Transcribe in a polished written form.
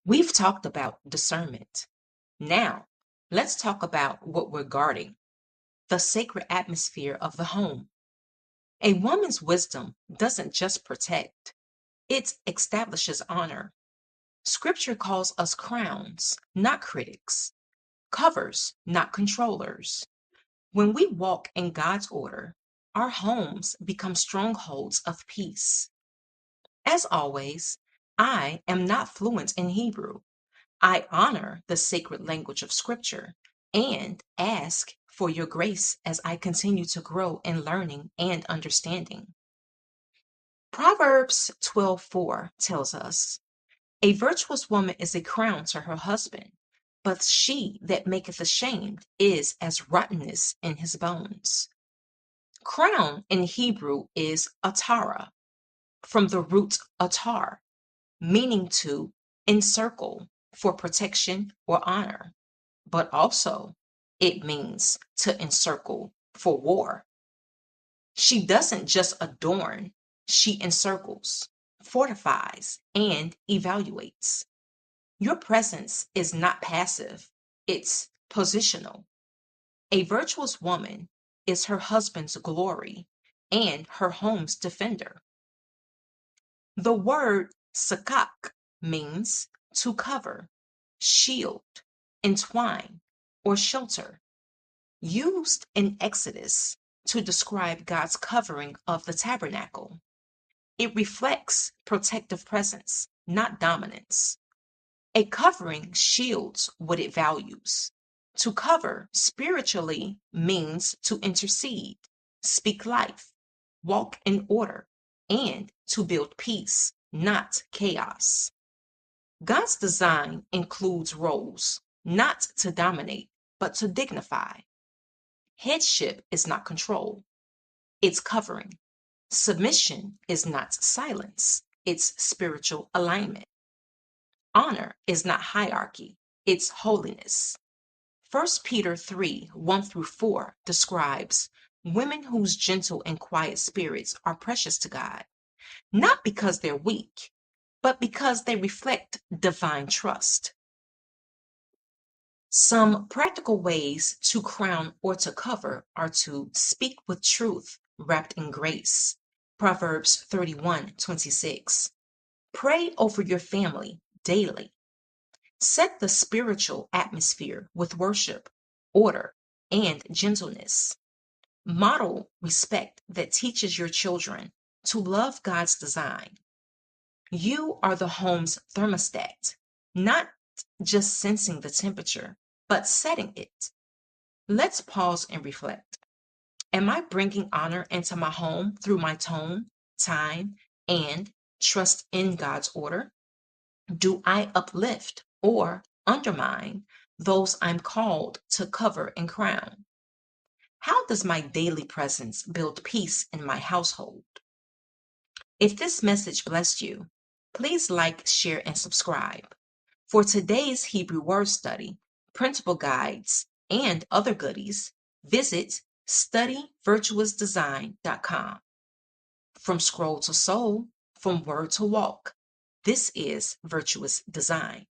We've talked about discernment. Now, let's talk about what we're guarding, the sacred atmosphere of the home. A woman's wisdom doesn't just protect, it establishes honor. Scripture calls us crowns, not critics, covers, not controllers. When we walk in God's order, our homes become strongholds of peace. As always, I am not fluent in Hebrew. I honor the sacred language of Scripture and ask for your grace as I continue to grow in learning and understanding. Proverbs 12:4 tells us, "A virtuous woman is a crown to her husband, but she that maketh ashamed is as rottenness in his bones." Crown in Hebrew is atarah, from the root atar, meaning to encircle for protection or honor, but also it means to encircle for war. She doesn't just adorn, she encircles, fortifies, and evaluates. Your presence is not passive, it's positional. A virtuous woman is her husband's glory and her home's defender. The word sakak means to cover, shield, entwine, or shelter, used in Exodus to describe God's covering of the tabernacle. It reflects protective presence, not dominance. A covering shields what it values. To cover spiritually means to intercede, speak life, walk in order, and to build peace, not chaos. God's design includes roles, not to dominate, but to dignify. Headship is not control, it's covering. Submission is not silence, it's spiritual alignment. Honor is not hierarchy, it's holiness. 1 Peter 3:1-4 describes women whose gentle and quiet spirits are precious to God, not because they're weak, but because they reflect divine trust. Some practical ways to crown or to cover are to speak with truth wrapped in grace. Proverbs 31:26. Pray over your family daily. Set the spiritual atmosphere with worship, order, and gentleness. Model respect that teaches your children to love God's design. You are the home's thermostat, not just sensing the temperature, but setting it. Let's pause and reflect. Am I bringing honor into my home through my tone, time, and trust in God's order? Do I uplift or undermine those I'm called to cover and crown? How does my daily presence build peace in my household? If this message blessed you, please like, share, and subscribe. For today's Hebrew word study, printable guides, and other goodies, visit studyvirtuousdesign.com. From scroll to soul, from word to walk, this is Virtuous Design.